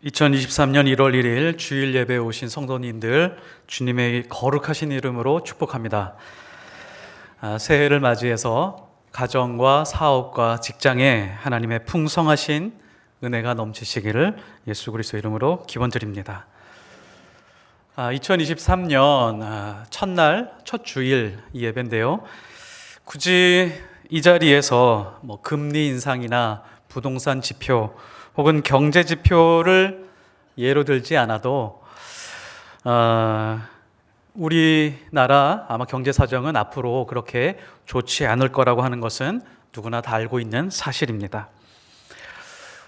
2023년 1월 1일 주일 예배에 오신 성도님들 주님의 거룩하신 이름으로 축복합니다. 새해를 맞이해서 가정과 사업과 직장에 하나님의 풍성하신 은혜가 넘치시기를 예수 그리스도 이름으로 기원드립니다. 2023년 첫날 첫 주일 예배인데요. 굳이 이 자리에서 금리 인상이나 부동산 지표 혹은 경제 지표를 예로 들지 않아도 우리나라 아마 경제 사정은 앞으로 그렇게 좋지 않을 거라고 하는 것은 누구나 다 알고 있는 사실입니다.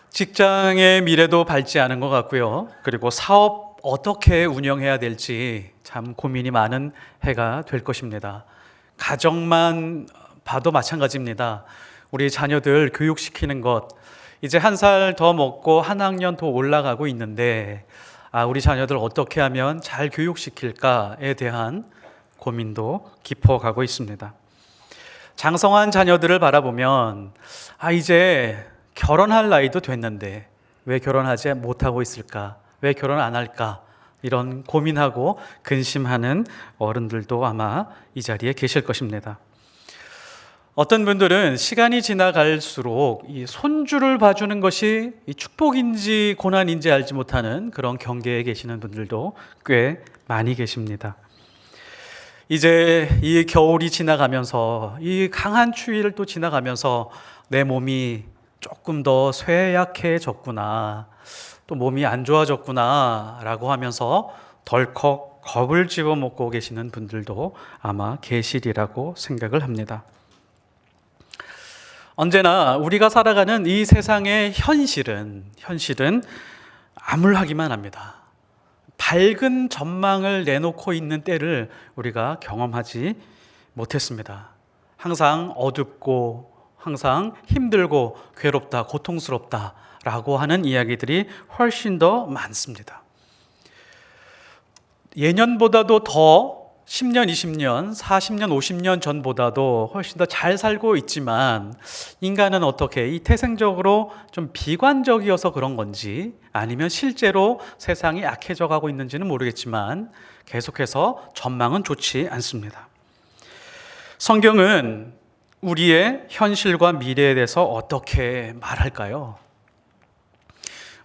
직장의 미래도 밝지 않은 것 같고요. 그리고 사업 어떻게 운영해야 될지 참 고민이 많은 해가 될 것입니다. 가정만 봐도 마찬가지입니다. 우리 자녀들 교육시키는 것, 이제 한 살 더 먹고 한 학년 더 올라가고 있는데 우리 자녀들 어떻게 하면 잘 교육시킬까에 대한 고민도 깊어가고 있습니다. 장성한 자녀들을 바라보면 이제 결혼할 나이도 됐는데 왜 결혼하지 못하고 있을까? 왜 결혼 안 할까? 이런 고민하고 근심하는 어른들도 아마 이 자리에 계실 것입니다. 어떤 분들은 시간이 지나갈수록 이 손주를 봐주는 것이 축복인지 고난인지 알지 못하는 그런 경계에 계시는 분들도 꽤 많이 계십니다. 이제 이 겨울이 지나가면서 이 강한 추위를 또 지나가면서 내 몸이 조금 더 쇠약해졌구나, 또 몸이 안 좋아졌구나 라고 하면서 덜컥 겁을 집어먹고 계시는 분들도 아마 계시리라고 생각을 합니다. 언제나 우리가 살아가는 이 세상의 현실은 암울하기만 합니다. 밝은 전망을 내놓고 있는 때를 우리가 경험하지 못했습니다. 항상 어둡고 항상 힘들고 괴롭다, 고통스럽다 라고 하는 이야기들이 훨씬 더 많습니다. 예년보다도 더 10년, 20년, 40년, 50년 전보다도 훨씬 더 잘 살고 있지만 인간은 어떻게 이 태생적으로 좀 비관적이어서 그런 건지 아니면 실제로 세상이 약해져 가고 있는지는 모르겠지만 계속해서 전망은 좋지 않습니다. 성경은 우리의 현실과 미래에 대해서 어떻게 말할까요?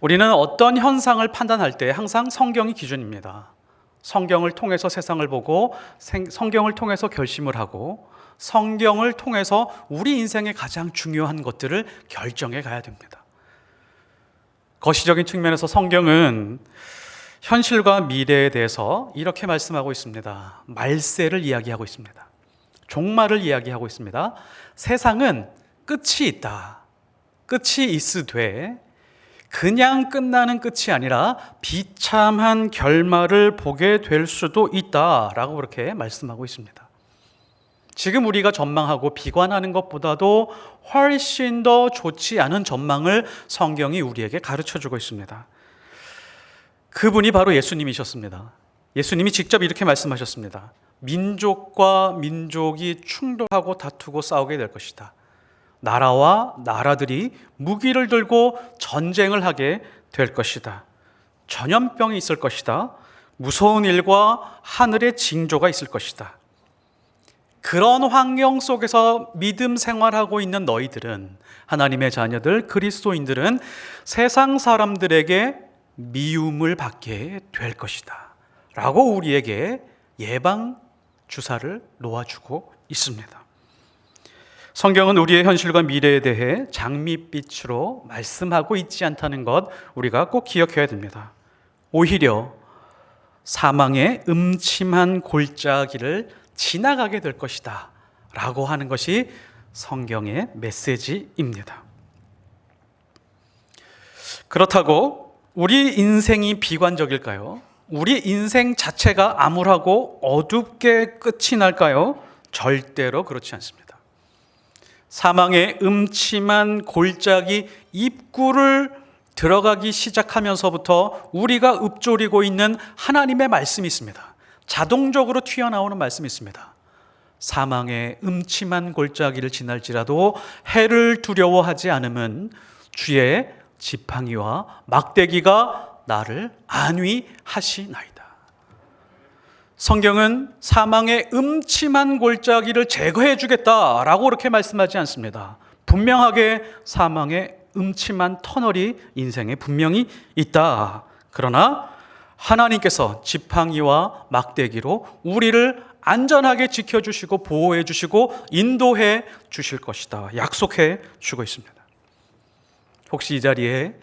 우리는 어떤 현상을 판단할 때 항상 성경이 기준입니다. 성경을 통해서 세상을 보고 성경을 통해서 결심을 하고 성경을 통해서 우리 인생의 가장 중요한 것들을 결정해 가야 됩니다. 거시적인 측면에서 성경은 현실과 미래에 대해서 이렇게 말씀하고 있습니다. 말세를 이야기하고 있습니다. 종말을 이야기하고 있습니다. 세상은 끝이 있다. 끝이 있으되 그냥 끝나는 끝이 아니라 비참한 결말을 보게 될 수도 있다라고 그렇게 말씀하고 있습니다. 지금 우리가 전망하고 비관하는 것보다도 훨씬 더 좋지 않은 전망을 성경이 우리에게 가르쳐주고 있습니다. 그분이 바로 예수님이셨습니다. 예수님이 직접 이렇게 말씀하셨습니다. 민족과 민족이 충돌하고 다투고 싸우게 될 것이다. 나라와 나라들이 무기를 들고 전쟁을 하게 될 것이다. 전염병이 있을 것이다. 무서운 일과 하늘의 징조가 있을 것이다. 그런 환경 속에서 믿음 생활하고 있는 너희들은, 하나님의 자녀들, 그리스도인들은 세상 사람들에게 미움을 받게 될 것이다 라고 우리에게 예방 주사를 놓아주고 있습니다. 성경은 우리의 현실과 미래에 대해 장밋빛으로 말씀하고 있지 않다는 것 우리가 꼭 기억해야 됩니다. 오히려 사망의 음침한 골짜기를 지나가게 될 것이다 라고 하는 것이 성경의 메시지입니다. 그렇다고 우리 인생이 비관적일까요? 우리 인생 자체가 암울하고 어둡게 끝이 날까요? 절대로 그렇지 않습니다. 사망의 음침한 골짜기 입구를 들어가기 시작하면서부터 우리가 읊조리고 있는 하나님의 말씀이 있습니다. 자동적으로 튀어나오는 말씀이 있습니다. 사망의 음침한 골짜기를 지날지라도 해를 두려워하지 않으면 주의 지팡이와 막대기가 나를 안위하시나이다. 성경은 사망의 음침한 골짜기를 제거해 주겠다라고 그렇게 말씀하지 않습니다. 분명하게 사망의 음침한 터널이 인생에 분명히 있다. 그러나 하나님께서 지팡이와 막대기로 우리를 안전하게 지켜주시고 보호해 주시고 인도해 주실 것이다. 약속해 주고 있습니다. 혹시 이 자리에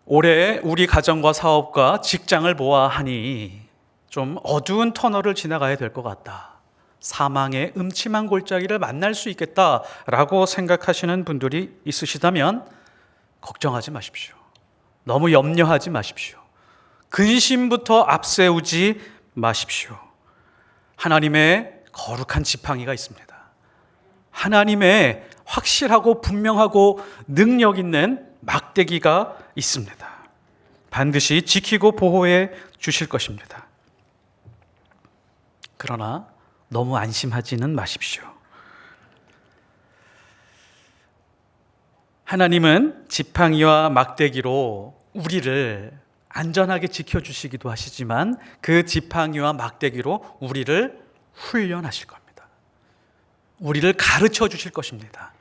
올해 우리 가정과 사업과 직장을 보아하니 좀 어두운 터널을 지나가야 될 것 같다. 사망의 음침한 골짜기를 만날 수 있겠다라고 생각하시는 분들이 있으시다면 걱정하지 마십시오. 너무 염려하지 마십시오. 근심부터 앞세우지 마십시오. 하나님의 거룩한 지팡이가 있습니다. 하나님의 확실하고 분명하고 능력 있는 막대기가 있습니다. 반드시 지키고 보호해 주실 것입니다. 그러나 너무 안심하지는 마십시오. 하나님은 지팡이와 막대기로 우리를 안전하게 지켜주시기도 하시지만 그 지팡이와 막대기로 우리를 훈련하실 겁니다. 우리를 가르쳐 주실 것입니다.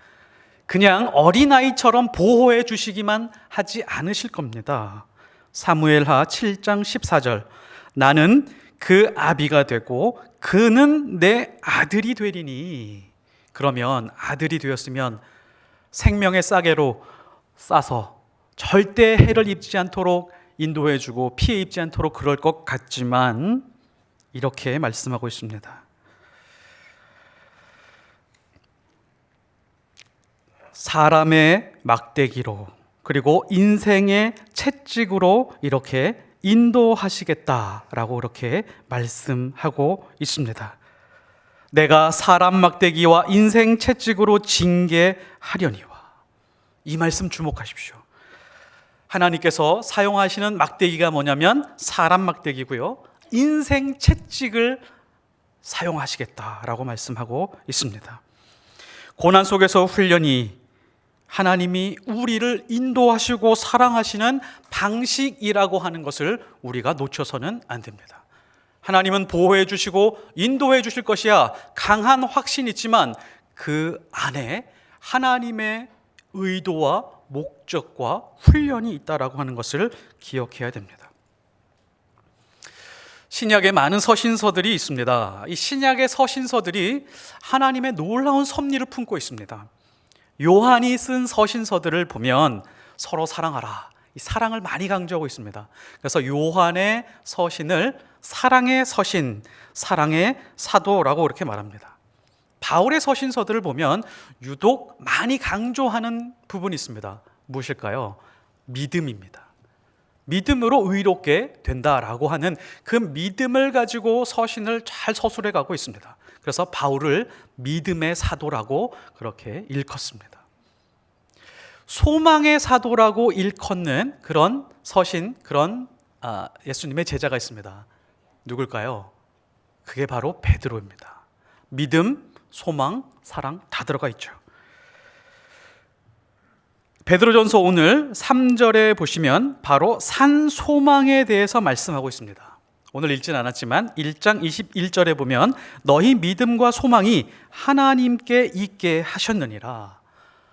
그냥 어린아이처럼 보호해 주시기만 하지 않으실 겁니다. 사무엘하 7장 14절 나는 그 아비가 되고 그는 내 아들이 되리니. 그러면 아들이 되었으면 생명의 싸개로 싸서 절대 해를 입지 않도록 인도해 주고 피해 입지 않도록 그럴 것 같지만 이렇게 말씀하고 있습니다. 사람의 막대기로 그리고 인생의 채찍으로 이렇게 인도하시겠다라고 그렇게 말씀하고 있습니다. 내가 사람 막대기와 인생 채찍으로 징계하려니와. 이 말씀 주목하십시오. 하나님께서 사용하시는 막대기가 뭐냐면 사람 막대기고요. 인생 채찍을 사용하시겠다라고 말씀하고 있습니다. 고난 속에서 훈련이 하나님이 우리를 인도하시고 사랑하시는 방식이라고 하는 것을 우리가 놓쳐서는 안 됩니다. 하나님은 보호해 주시고 인도해 주실 것이야 강한 확신이 있지만 그 안에 하나님의 의도와 목적과 훈련이 있다라고 하는 것을 기억해야 됩니다. 신약에 많은 서신서들이 있습니다. 이 신약의 서신서들이 하나님의 놀라운 섭리를 품고 있습니다. 요한이 쓴 서신서들을 보면 서로 사랑하라, 이 사랑을 많이 강조하고 있습니다. 그래서 요한의 서신을 사랑의 서신, 사랑의 사도라고 그렇게 말합니다. 바울의 서신서들을 보면 유독 많이 강조하는 부분이 있습니다. 무엇일까요? 믿음입니다. 믿음으로 의롭게 된다라고 하는 그 믿음을 가지고 서신을 잘 서술해 가고 있습니다. 그래서 바울을 믿음의 사도라고 그렇게 일컫습니다. 소망의 사도라고 일컫는 그런 서신, 그런 예수님의 제자가 있습니다. 누굴까요? 그게 바로 베드로입니다. 믿음, 소망, 사랑 다 들어가 있죠. 베드로전서 오늘 3절에 보시면 바로 산 소망에 대해서 말씀하고 있습니다. 오늘 읽진 않았지만 1장 21절에 보면 너희 믿음과 소망이 하나님께 있게 하셨느니라.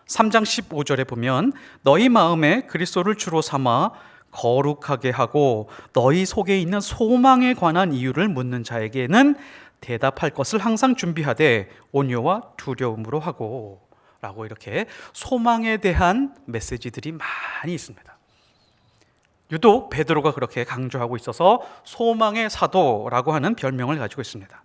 3장 15절에 보면 너희 마음에 그리스도를 주로 삼아 거룩하게 하고 너희 속에 있는 소망에 관한 이유를 묻는 자에게는 대답할 것을 항상 준비하되 온유와 두려움으로 하고 라고 이렇게 소망에 대한 메시지들이 많이 있습니다. 유독 베드로가 그렇게 강조하고 있어서 소망의 사도라고 하는 별명을 가지고 있습니다.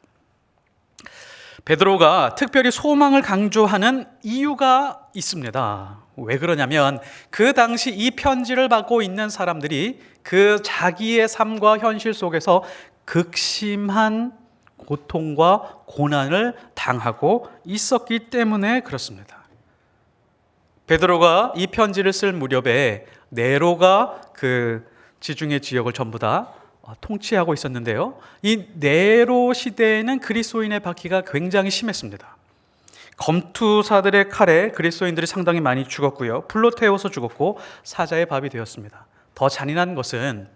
베드로가 특별히 소망을 강조하는 이유가 있습니다. 왜 그러냐면 그 당시 이 편지를 받고 있는 사람들이 그 자기의 삶과 현실 속에서 극심한 고통과 고난을 당하고 있었기 때문에 그렇습니다. 베드로가 이 편지를 쓸 무렵에 네로가 그 지중해 지역을 전부 다 통치하고 있었는데요. 이 네로 시대에는 그리스도인의 박해가 굉장히 심했습니다. 검투사들의 칼에 그리스도인들이 상당히 많이 죽었고요. 불로 태워서 죽었고 사자의 밥이 되었습니다. 더 잔인한 것은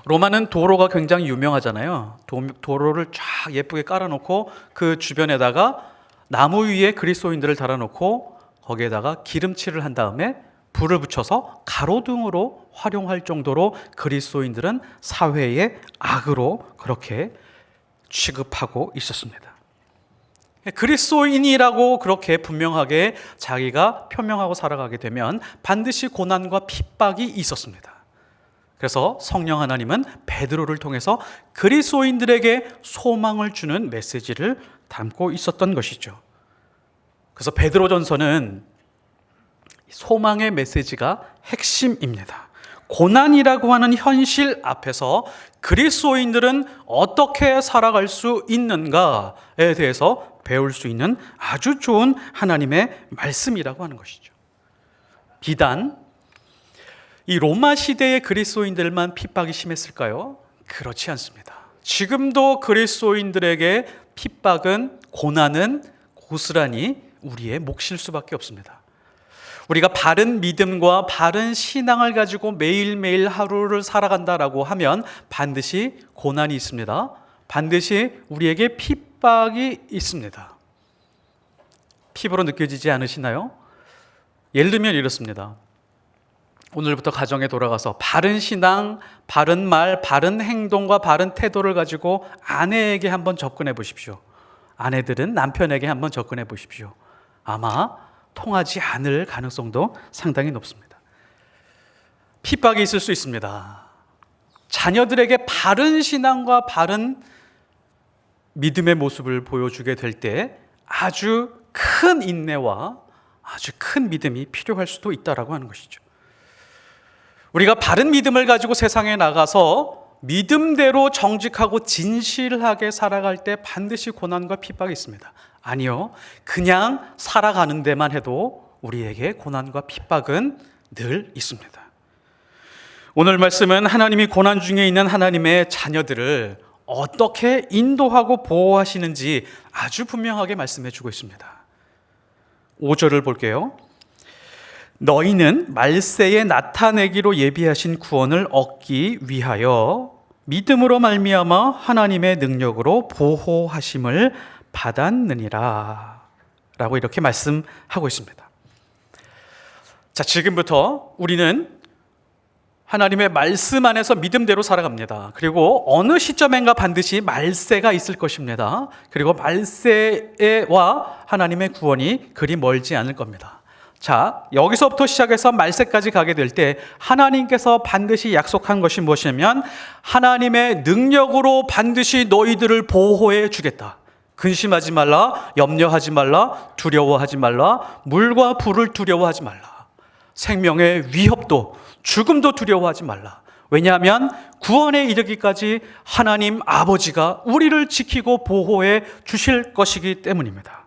로마는 도로가 굉장히 유명하잖아요. 도로를 쫙 예쁘게 깔아놓고 그 주변에다가 나무 위에 그리스도인들을 달아놓고 거기에다가 기름칠을 한 다음에 불을 붙여서 가로등으로 활용할 정도로 그리스도인들은 사회의 악으로 그렇게 취급하고 있었습니다. 그리스도인이라고 그렇게 분명하게 자기가 표명하고 살아가게 되면 반드시 고난과 핍박이 있었습니다. 그래서 성령 하나님은 베드로를 통해서 그리스도인들에게 소망을 주는 메시지를 담고 있었던 것이죠. 그래서 베드로전서는 소망의 메시지가 핵심입니다. 고난이라고 하는 현실 앞에서 그리스도인들은 어떻게 살아갈 수 있는가에 대해서 배울 수 있는 아주 좋은 하나님의 말씀이라고 하는 것이죠. 비단 이 로마 시대의 그리스도인들만 핍박이 심했을까요? 그렇지 않습니다. 지금도 그리스도인들에게 핍박은, 고난은 고스란히 우리의 몫일 수밖에 없습니다. 우리가 바른 믿음과 바른 신앙을 가지고 매일매일 하루를 살아간다라고 하면 반드시 고난이 있습니다. 반드시 우리에게 핍박이 있습니다. 피부로 느껴지지 않으시나요? 예를 들면 이렇습니다. 오늘부터 가정에 돌아가서 바른 신앙, 바른 말, 바른 행동과 바른 태도를 가지고 아내에게 한번 접근해 보십시오. 아내들은 남편에게 한번 접근해 보십시오. 아마 통하지 않을 가능성도 상당히 높습니다. 핍박이 있을 수 있습니다. 자녀들에게 바른 신앙과 바른 믿음의 모습을 보여주게 될 때 아주 큰 인내와 아주 큰 믿음이 필요할 수도 있다라고 하는 것이죠. 우리가 바른 믿음을 가지고 세상에 나가서 믿음대로 정직하고 진실하게 살아갈 때 반드시 고난과 핍박이 있습니다. 아니요, 그냥 살아가는 데만 해도 우리에게 고난과 핍박은 늘 있습니다. 오늘 말씀은 하나님이 고난 중에 있는 하나님의 자녀들을 어떻게 인도하고 보호하시는지 아주 분명하게 말씀해 주고 있습니다. 5절을 볼게요. 너희는 말세에 나타내기로 예비하신 구원을 얻기 위하여 믿음으로 말미암아 하나님의 능력으로 보호하심을 받았느니라 라고 이렇게 말씀하고 있습니다. 자, 지금부터 우리는 하나님의 말씀 안에서 믿음대로 살아갑니다. 그리고 어느 시점엔가 반드시 말세가 있을 것입니다. 그리고 말세와 하나님의 구원이 그리 멀지 않을 겁니다. 자, 여기서부터 시작해서 말세까지 가게 될 때 하나님께서 반드시 약속한 것이 무엇이냐면 하나님의 능력으로 반드시 너희들을 보호해 주겠다. 근심하지 말라, 염려하지 말라, 두려워하지 말라, 물과 불을 두려워하지 말라. 생명의 위협도 죽음도 두려워하지 말라. 왜냐하면 구원에 이르기까지 하나님 아버지가 우리를 지키고 보호해 주실 것이기 때문입니다.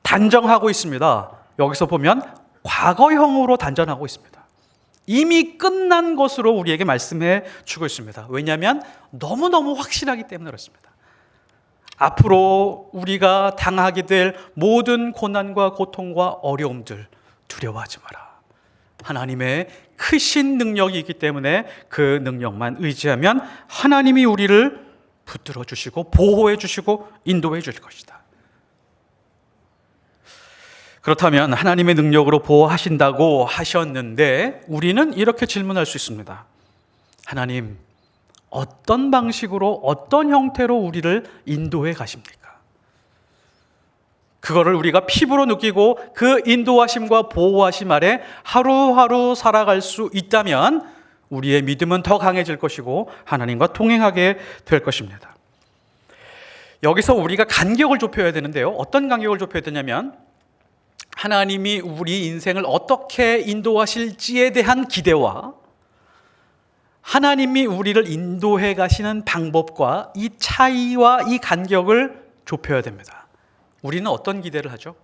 단정하고 있습니다. 여기서 보면 과거형으로 단정하고 있습니다. 이미 끝난 것으로 우리에게 말씀해 주고 있습니다. 왜냐하면 너무너무 확실하기 때문에 그렇습니다. 앞으로 우리가 당하게 될 모든 고난과 고통과 어려움들 두려워하지 마라. 하나님의 크신 능력이 있기 때문에 그 능력만 의지하면 하나님이 우리를 붙들어 주시고 보호해 주시고 인도해 줄 것이다. 그렇다면 하나님의 능력으로 보호하신다고 하셨는데 우리는 이렇게 질문할 수 있습니다. 하나님, 어떤 방식으로 어떤 형태로 우리를 인도해 가십니까? 그거를 우리가 피부로 느끼고 그 인도하심과 보호하심 아래 하루하루 살아갈 수 있다면 우리의 믿음은 더 강해질 것이고 하나님과 동행하게 될 것입니다. 여기서 우리가 간격을 좁혀야 되는데요. 어떤 간격을 좁혀야 되냐면 하나님이 우리 인생을 어떻게 인도하실지에 대한 기대와 하나님이 우리를 인도해 가시는 방법과 이 차이와 이 간격을 좁혀야 됩니다. 우리는 어떤 기대를 하죠?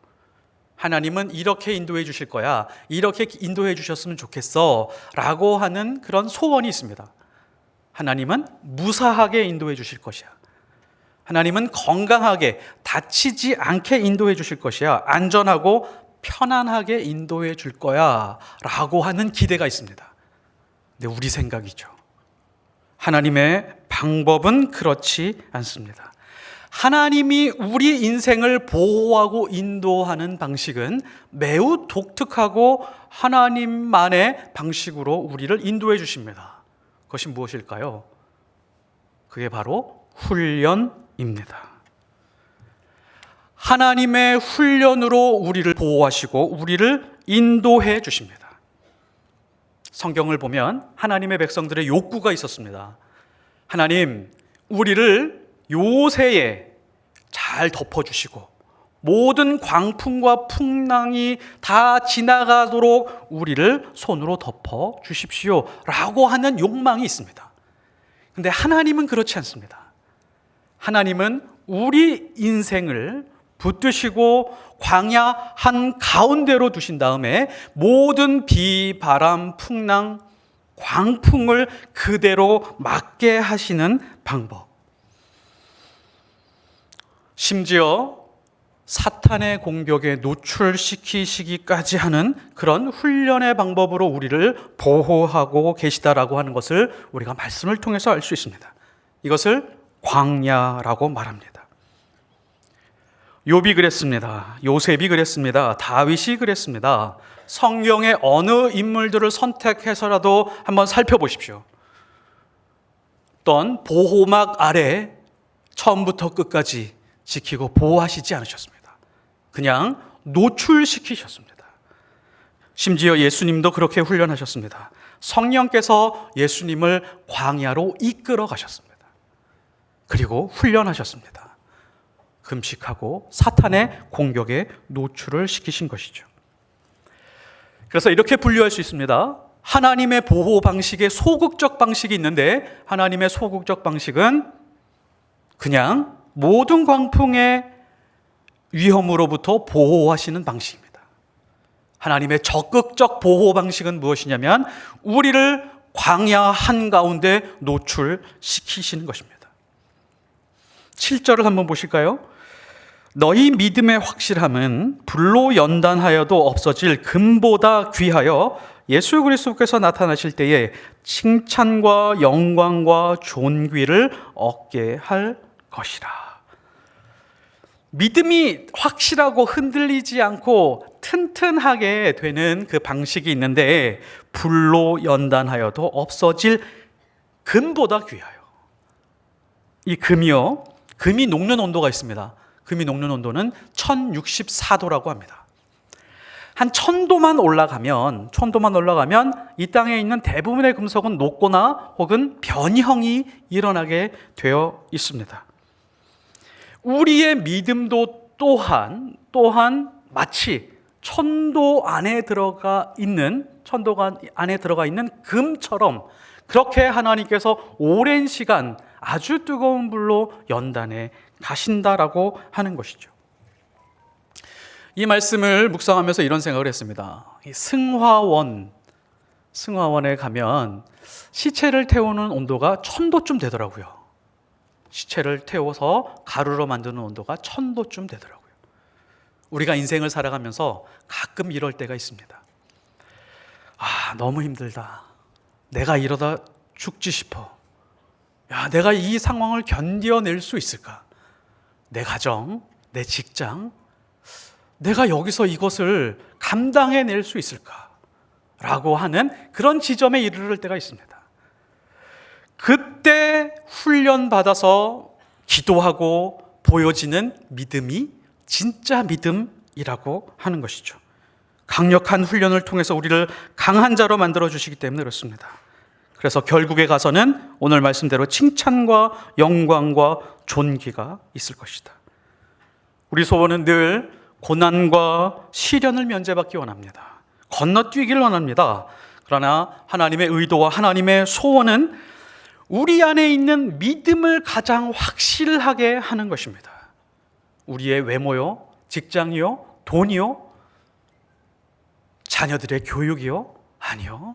하나님은 이렇게 인도해 주실 거야, 이렇게 인도해 주셨으면 좋겠어 라고 하는 그런 소원이 있습니다. 하나님은 무사하게 인도해 주실 것이야. 하나님은 건강하게 다치지 않게 인도해 주실 것이야. 안전하고 편안하게 인도해 줄 거야 라고 하는 기대가 있습니다. 근데 우리 생각이죠. 하나님의 방법은 그렇지 않습니다. 하나님이 우리 인생을 보호하고 인도하는 방식은 매우 독특하고 하나님만의 방식으로 우리를 인도해 주십니다. 그것이 무엇일까요? 그게 바로 훈련입니다. 하나님의 훈련으로 우리를 보호하시고 우리를 인도해 주십니다. 성경을 보면 하나님의 백성들의 욕구가 있었습니다. 하나님, 우리를 요새에 잘 덮어주시고 모든 광풍과 풍랑이 다 지나가도록 우리를 손으로 덮어주십시오 라고 하는 욕망이 있습니다. 그런데 하나님은 그렇지 않습니다. 하나님은 우리 인생을 붙드시고 광야 한가운데로 두신 다음에 모든 비, 바람, 풍랑, 광풍을 그대로 맞게 하시는 방법. 심지어 사탄의 공격에 노출시키시기까지 하는 그런 훈련의 방법으로 우리를 보호하고 계시다라고 하는 것을 우리가 말씀을 통해서 알 수 있습니다. 이것을 광야라고 말합니다. 욥이 그랬습니다. 요셉이 그랬습니다. 다윗이 그랬습니다. 성경의 어느 인물들을 선택해서라도 한번 살펴보십시오. 어떤 보호막 아래 처음부터 끝까지 지키고 보호하시지 않으셨습니다. 그냥 노출시키셨습니다. 심지어 예수님도 그렇게 훈련하셨습니다. 성령께서 예수님을 광야로 이끌어 가셨습니다. 그리고 훈련하셨습니다. 금식하고 사탄의 공격에 노출을 시키신 것이죠. 그래서 이렇게 분류할 수 있습니다. 하나님의 보호 방식에 소극적 방식이 있는데 하나님의 소극적 방식은 그냥 모든 광풍의 위험으로부터 보호하시는 방식입니다. 하나님의 적극적 보호 방식은 무엇이냐면 우리를 광야 한가운데 노출시키시는 것입니다. 7절을 한번 보실까요? 너희 믿음의 확실함은 불로 연단하여도 없어질 금보다 귀하여 예수 그리스도께서 나타나실 때에 칭찬과 영광과 존귀를 얻게 할 것이라. 믿음이 확실하고 흔들리지 않고 튼튼하게 되는 그 방식이 있는데 불로 연단하여도 없어질 금보다 귀하여. 이 금이요, 금이 녹는 온도가 있습니다. 금이 녹는 온도는 1064도라고 합니다. 한 1000도만 올라가면 이 땅에 있는 대부분의 금속은 녹거나 혹은 변형이 일어나게 되어 있습니다. 우리의 믿음도 또한 마치 천도 안에 들어가 있는 금처럼 그렇게 하나님께서 오랜 시간 아주 뜨거운 불로 연단해 가신다라고 하는 것이죠. 이 말씀을 묵상하면서 이런 생각을 했습니다. 이 승화원에 가면 시체를 태우는 온도가 1000도쯤 되더라고요. 시체를 태워서 가루로 만드는 온도가 1000도쯤 되더라고요. 우리가 인생을 살아가면서 가끔 이럴 때가 있습니다. 너무 힘들다. 내가 이러다 죽지 싶어. 내가 이 상황을 견뎌낼 수 있을까? 내 가정, 내 직장, 내가 여기서 이것을 감당해낼 수 있을까? 라고 하는 그런 지점에 이르를 때가 있습니다. 그때 훈련받아서 기도하고 보여지는 믿음이 진짜 믿음이라고 하는 것이죠. 강력한 훈련을 통해서 우리를 강한 자로 만들어 주시기 때문에 그렇습니다. 그래서 결국에 가서는 오늘 말씀대로 칭찬과 영광과 존귀가 있을 것이다. 우리 소원은 늘 고난과 시련을 면제받기 원합니다. 건너뛰기를 원합니다. 그러나 하나님의 의도와 하나님의 소원은 우리 안에 있는 믿음을 가장 확실하게 하는 것입니다. 우리의 외모요, 직장이요, 돈이요, 자녀들의 교육이요? 아니요.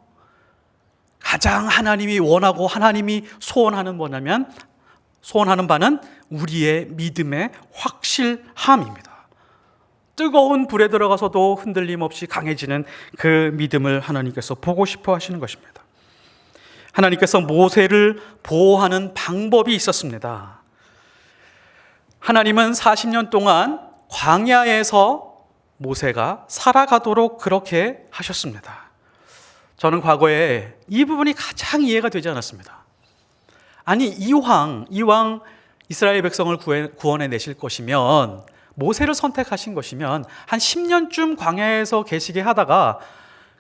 가장 하나님이 원하고 하나님이 소원하는 바는 우리의 믿음의 확실함입니다. 뜨거운 불에 들어가서도 흔들림 없이 강해지는 그 믿음을 하나님께서 보고 싶어 하시는 것입니다. 하나님께서 모세를 보호하는 방법이 있었습니다. 하나님은 40년 동안 광야에서 모세가 살아가도록 그렇게 하셨습니다. 저는 과거에 이 부분이 가장 이해가 되지 않았습니다. 아니, 이왕 이스라엘 백성을 구원해 내실 것이면, 모세를 선택하신 것이면 한 10년쯤 광야에서 계시게 하다가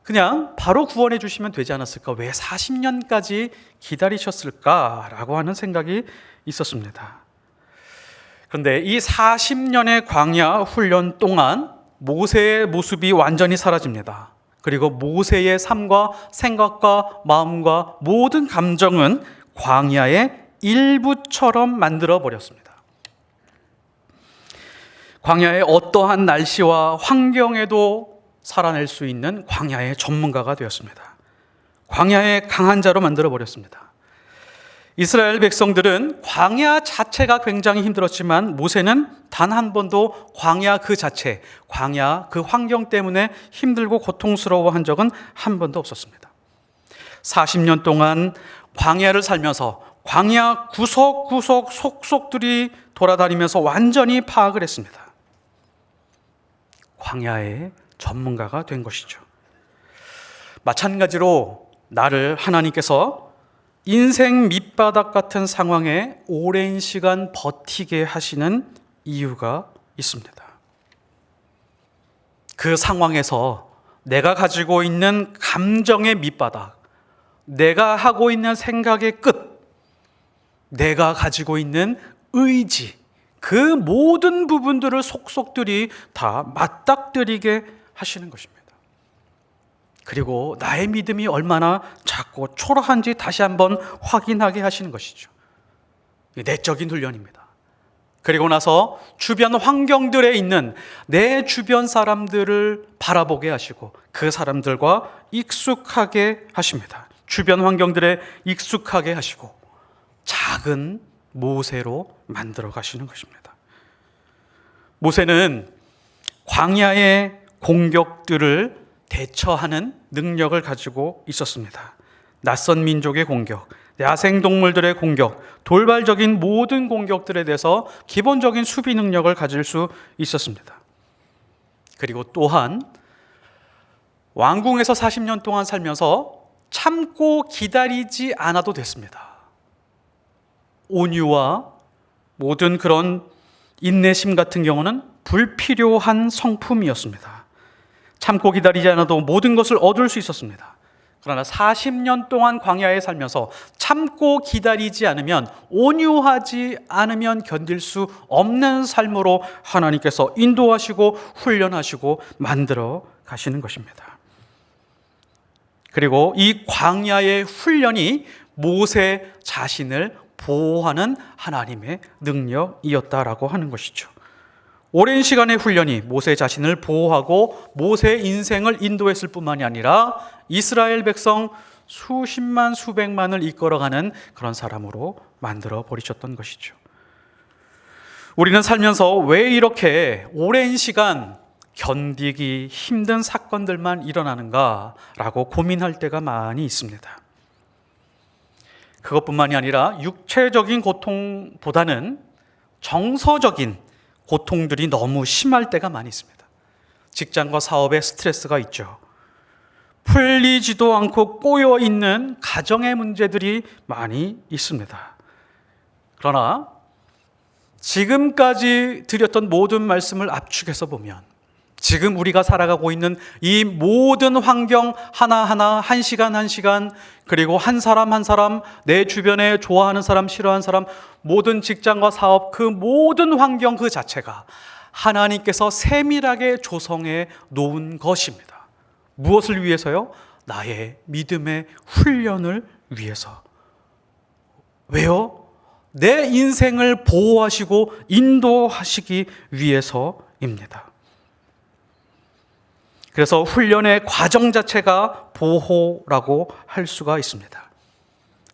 그냥 바로 구원해 주시면 되지 않았을까? 왜 40년까지 기다리셨을까라고 하는 생각이 있었습니다. 그런데 이 40년의 광야 훈련 동안 모세의 모습이 완전히 사라집니다. 그리고 모세의 삶과 생각과 마음과 모든 감정은 광야의 일부처럼 만들어 버렸습니다. 광야의 어떠한 날씨와 환경에도 살아낼 수 있는 광야의 전문가가 되었습니다. 광야의 강한 자로 만들어 버렸습니다. 이스라엘 백성들은 광야 자체가 굉장히 힘들었지만 모세는 단 한 번도 광야 그 자체, 광야 그 환경 때문에 힘들고 고통스러워한 적은 한 번도 없었습니다. 40년 동안 광야를 살면서 광야 구석구석 속속들이 돌아다니면서 완전히 파악을 했습니다. 광야의 전문가가 된 것이죠. 마찬가지로 나를 하나님께서 인생 밑바닥 같은 상황에 오랜 시간 버티게 하시는 이유가 있습니다. 그 상황에서 내가 가지고 있는 감정의 밑바닥, 내가 하고 있는 생각의 끝, 내가 가지고 있는 의지, 그 모든 부분들을 속속들이 다 맞닥뜨리게 하시는 것입니다. 그리고 나의 믿음이 얼마나 작고 초라한지 다시 한번 확인하게 하시는 것이죠. 내적인 훈련입니다. 그리고 나서 주변 환경들에 있는 내 주변 사람들을 바라보게 하시고 그 사람들과 익숙하게 하십니다. 주변 환경들에 익숙하게 하시고 작은 모세로 만들어 가시는 것입니다. 모세는 광야의 공격들을 대처하는 능력을 가지고 있었습니다. 낯선 민족의 공격, 야생동물들의 공격, 돌발적인 모든 공격들에 대해서 기본적인 수비 능력을 가질 수 있었습니다. 그리고 또한 왕궁에서 40년 동안 살면서 참고 기다리지 않아도 됐습니다. 온유와 모든 그런 인내심 같은 경우는 불필요한 성품이었습니다. 참고 기다리지 않아도 모든 것을 얻을 수 있었습니다. 그러나 40년 동안 광야에 살면서 참고 기다리지 않으면, 온유하지 않으면 견딜 수 없는 삶으로 하나님께서 인도하시고 훈련하시고 만들어 가시는 것입니다. 그리고 이 광야의 훈련이 모세 자신을 보호하는 하나님의 능력이었다라고 하는 것이죠. 오랜 시간의 훈련이 모세 자신을 보호하고 모세 인생을 인도했을 뿐만이 아니라 이스라엘 백성 수십만 수백만을 이끌어가는 그런 사람으로 만들어 버리셨던 것이죠. 우리는 살면서 왜 이렇게 오랜 시간 견디기 힘든 사건들만 일어나는가라고 고민할 때가 많이 있습니다. 그것뿐만이 아니라 육체적인 고통보다는 정서적인 고통들이 너무 심할 때가 많이 있습니다. 직장과 사업에 스트레스가 있죠. 풀리지도 않고 꼬여 있는 가정의 문제들이 많이 있습니다. 그러나 지금까지 드렸던 모든 말씀을 압축해서 보면 지금 우리가 살아가고 있는 이 모든 환경 하나하나, 한 시간 한 시간, 그리고 한 사람 한 사람, 내 주변에 좋아하는 사람, 싫어하는 사람, 모든 직장과 사업, 그 모든 환경 그 자체가 하나님께서 세밀하게 조성해 놓은 것입니다. 무엇을 위해서요? 나의 믿음의 훈련을 위해서. 왜요? 내 인생을 보호하시고 인도하시기 위해서입니다. 그래서 훈련의 과정 자체가 보호라고 할 수가 있습니다.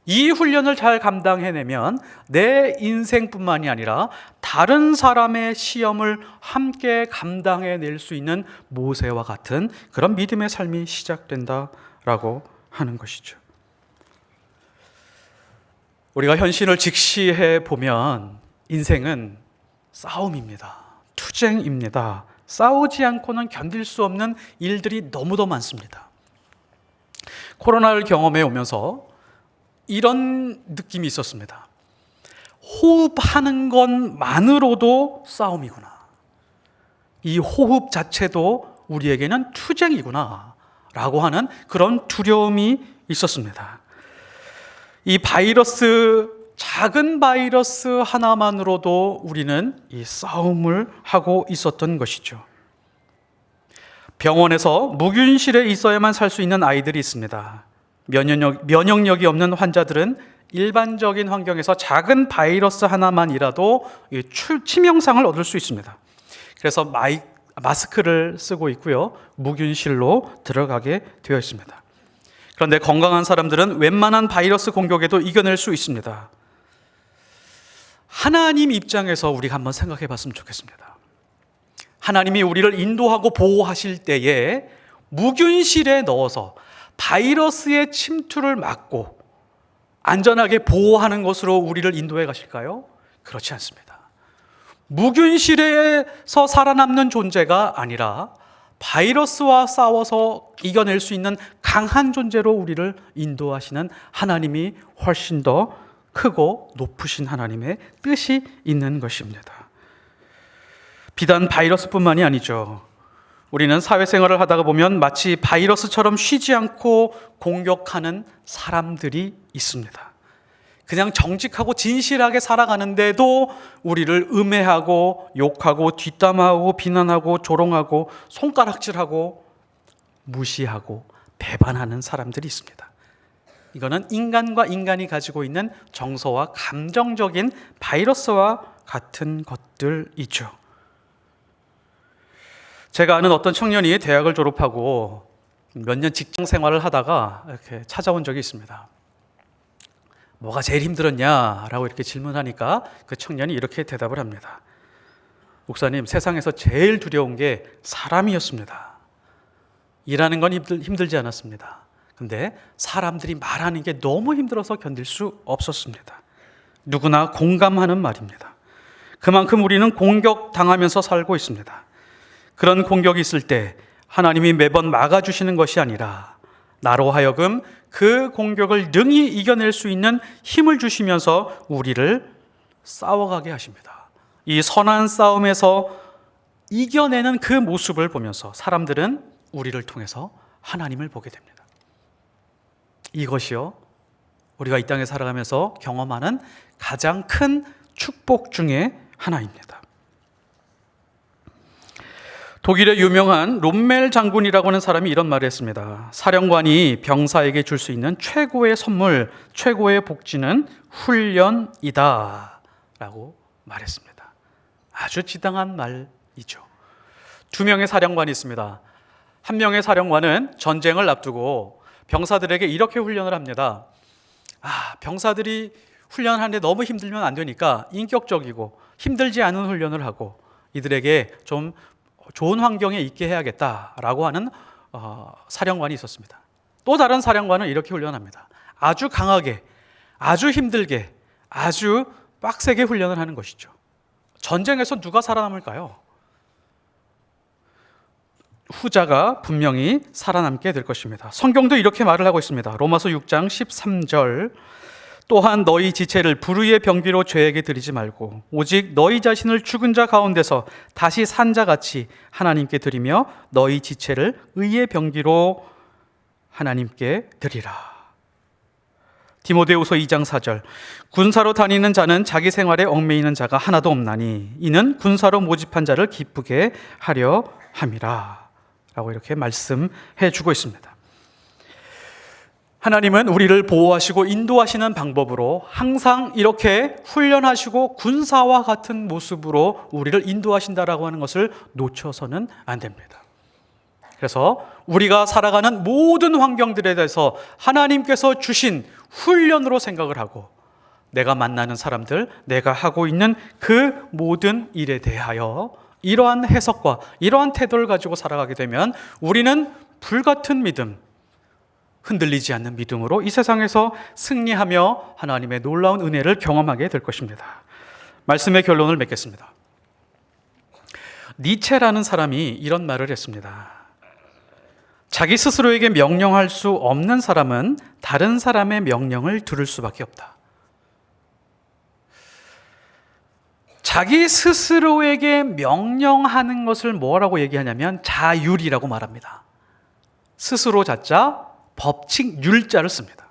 이 훈련을 잘 감당해내면 내 인생뿐만이 아니라 다른 사람의 시험을 함께 감당해낼 수 있는 모세와 같은 그런 믿음의 삶이 시작된다라고 하는 것이죠. 우리가 현실을 직시해 보면 인생은 싸움입니다. 투쟁입니다. 싸우지 않고는 견딜 수 없는 일들이 너무도 많습니다. 코로나를 경험해 오면서 이런 느낌이 있었습니다. 호흡하는 것만으로도 싸움이구나. 이 호흡 자체도 우리에게는 투쟁이구나 라고 하는 그런 두려움이 있었습니다. 이 바이러스, 작은 바이러스 하나만으로도 우리는 이 싸움을 하고 있었던 것이죠. 병원에서 무균실에 있어야만 살 수 있는 아이들이 있습니다. 면역력이 없는 환자들은 일반적인 환경에서 작은 바이러스 하나만이라도 치명상을 얻을 수 있습니다. 그래서 마스크를 쓰고 있고요. 무균실로 들어가게 되어 있습니다. 그런데 건강한 사람들은 웬만한 바이러스 공격에도 이겨낼 수 있습니다. 하나님 입장에서 우리가 한번 생각해 봤으면 좋겠습니다. 하나님이 우리를 인도하고 보호하실 때에 무균실에 넣어서 바이러스의 침투를 막고 안전하게 보호하는 것으로 우리를 인도해 가실까요? 그렇지 않습니다. 무균실에서 살아남는 존재가 아니라 바이러스와 싸워서 이겨낼 수 있는 강한 존재로 우리를 인도하시는 하나님이 훨씬 더 크고 높으신 하나님의 뜻이 있는 것입니다. 비단 바이러스뿐만이 아니죠. 우리는 사회생활을 하다가 보면 마치 바이러스처럼 쉬지 않고 공격하는 사람들이 있습니다. 그냥 정직하고 진실하게 살아가는데도 우리를 음해하고 욕하고 뒷담화하고 비난하고 조롱하고 손가락질하고 무시하고 배반하는 사람들이 있습니다. 이거는 인간과 인간이 가지고 있는 정서와 감정적인 바이러스와 같은 것들이죠. 제가 아는 어떤 청년이 대학을 졸업하고 몇 년 직장 생활을 하다가 이렇게 찾아온 적이 있습니다. 뭐가 제일 힘들었냐라고 이렇게 질문하니까 그 청년이 이렇게 대답을 합니다. 목사님, 세상에서 제일 두려운 게 사람이었습니다. 일하는 건 힘들지 않았습니다. 근데 사람들이 말하는 게 너무 힘들어서 견딜 수 없었습니다. 누구나 공감하는 말입니다. 그만큼 우리는 공격당하면서 살고 있습니다. 그런 공격이 있을 때 하나님이 매번 막아주시는 것이 아니라 나로 하여금 그 공격을 능히 이겨낼 수 있는 힘을 주시면서 우리를 싸워가게 하십니다. 이 선한 싸움에서 이겨내는 그 모습을 보면서 사람들은 우리를 통해서 하나님을 보게 됩니다. 이것이요, 우리가 이 땅에 살아가면서 경험하는 가장 큰 축복 중에 하나입니다. 독일의 유명한 롬멜 장군이라고 하는 사람이 이런 말을 했습니다. 사령관이 병사에게 줄 수 있는 최고의 선물, 최고의 복지는 훈련이다 라고 말했습니다. 아주 지당한 말이죠. 두 명의 사령관이 있습니다. 한 명의 사령관은 전쟁을 앞두고 병사들에게 이렇게 훈련을 합니다. 병사들이 훈련하는데 너무 힘들면 안 되니까 인격적이고 힘들지 않은 훈련을 하고 이들에게 좀 좋은 환경에 있게 해야겠다라고 하는 사령관이 있었습니다. 또 다른 사령관은 이렇게 훈련합니다. 아주 강하게, 아주 힘들게, 아주 빡세게 훈련을 하는 것이죠. 전쟁에서 누가 살아남을까요? 후자가 분명히 살아남게 될 것입니다. 성경도 이렇게 말을 하고 있습니다. 로마서 6장 13절, 또한 너희 지체를 불의의 병기로 죄에게 드리지 말고 오직 너희 자신을 죽은 자 가운데서 다시 산 자같이 하나님께 드리며 너희 지체를 의의 병기로 하나님께 드리라. 디모데후서 2장 4절, 군사로 다니는 자는 자기 생활에 얽매이는 자가 하나도 없나니 이는 군사로 모집한 자를 기쁘게 하려 함이라 라고 이렇게 말씀해 주고 있습니다. 하나님은 우리를 보호하시고 인도하시는 방법으로 항상 이렇게 훈련하시고 군사와 같은 모습으로 우리를 인도하신다라고 하는 것을 놓쳐서는 안 됩니다. 그래서 우리가 살아가는 모든 환경들에 대해서 하나님께서 주신 훈련으로 생각을 하고 내가 만나는 사람들, 내가 하고 있는 그 모든 일에 대하여 이러한 해석과 이러한 태도를 가지고 살아가게 되면 우리는 불같은 믿음, 흔들리지 않는 믿음으로 이 세상에서 승리하며 하나님의 놀라운 은혜를 경험하게 될 것입니다. 말씀의 결론을 맺겠습니다. 니체라는 사람이 이런 말을 했습니다. 자기 스스로에게 명령할 수 없는 사람은 다른 사람의 명령을 들을 수밖에 없다. 자기 스스로에게 명령하는 것을 뭐라고 얘기하냐면 자율이라고 말합니다. 스스로 자자, 법칙 율자를 씁니다.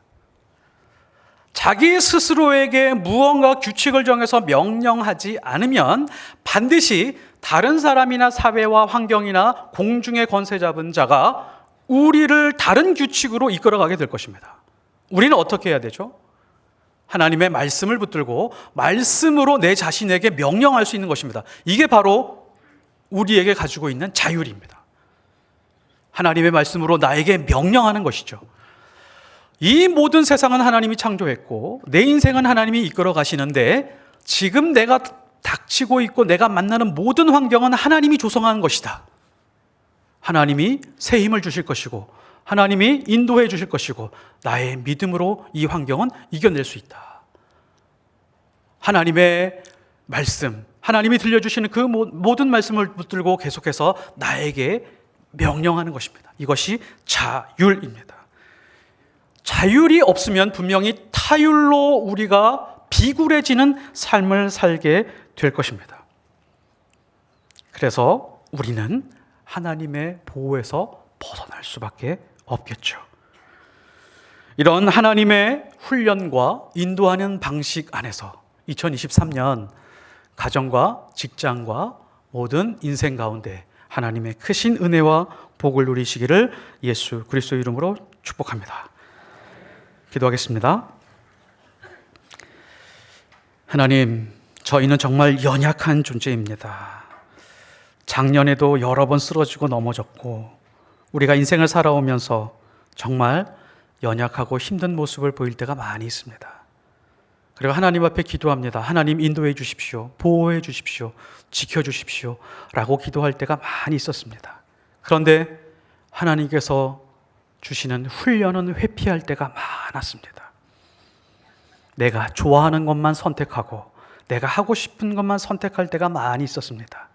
자기 스스로에게 무언가 규칙을 정해서 명령하지 않으면 반드시 다른 사람이나 사회와 환경이나 공중의 권세 잡은 자가 우리를 다른 규칙으로 이끌어가게 될 것입니다. 우리는 어떻게 해야 되죠? 하나님의 말씀을 붙들고 말씀으로 내 자신에게 명령할 수 있는 것입니다. 이게 바로 우리에게 가지고 있는 자율입니다. 하나님의 말씀으로 나에게 명령하는 것이죠. 이 모든 세상은 하나님이 창조했고 내 인생은 하나님이 이끌어 가시는데 지금 내가 닥치고 있고 내가 만나는 모든 환경은 하나님이 조성하는 것이다. 하나님이 새 힘을 주실 것이고 하나님이 인도해 주실 것이고 나의 믿음으로 이 환경은 이겨낼 수 있다. 하나님의 말씀, 하나님이 들려주시는 그 모든 말씀을 붙들고 계속해서 나에게 명령하는 것입니다. 이것이 자율입니다. 자율이 없으면 분명히 타율로 우리가 비굴해지는 삶을 살게 될 것입니다. 그래서 우리는 하나님의 보호에서 벗어날 수밖에 없겠죠. 이런 하나님의 훈련과 인도하는 방식 안에서 2023년 가정과 직장과 모든 인생 가운데 하나님의 크신 은혜와 복을 누리시기를 예수 그리스도 이름으로 축복합니다. 기도하겠습니다. 하나님, 저희는 정말 연약한 존재입니다. 작년에도 여러 번 쓰러지고 넘어졌고 우리가 인생을 살아오면서 정말 연약하고 힘든 모습을 보일 때가 많이 있습니다. 그리고 하나님 앞에 기도합니다. 하나님 인도해 주십시오. 보호해 주십시오. 지켜 주십시오. 라고 기도할 때가 많이 있었습니다. 그런데 하나님께서 주시는 훈련은 회피할 때가 많았습니다. 내가 좋아하는 것만 선택하고 내가 하고 싶은 것만 선택할 때가 많이 있었습니다.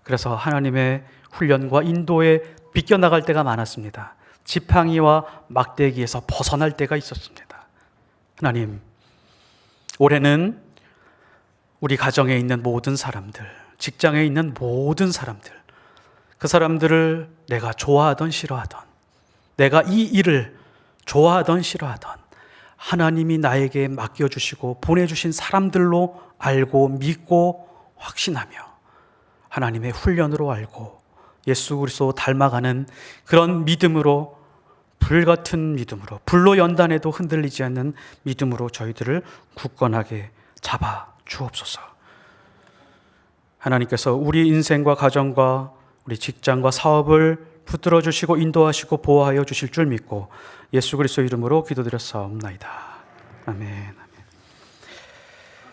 그래서 하나님의 훈련과 인도에 비껴나갈 때가 많았습니다. 지팡이와 막대기에서 벗어날 때가 있었습니다. 하나님, 올해는 우리 가정에 있는 모든 사람들, 직장에 있는 모든 사람들, 그 사람들을 내가 좋아하던 싫어하던, 내가 이 일을 좋아하던 싫어하던 하나님이 나에게 맡겨주시고 보내주신 사람들로 알고 믿고 확신하며 하나님의 훈련으로 알고 예수 그리스도 닮아가는 그런 믿음으로, 불같은 믿음으로, 불로 연단해도 흔들리지 않는 믿음으로 저희들을 굳건하게 잡아 주옵소서. 하나님께서 우리 인생과 가정과 우리 직장과 사업을 붙들어 주시고 인도하시고 보호하여 주실 줄 믿고 예수 그리스도 이름으로 기도드렸사옵나이다. 아멘.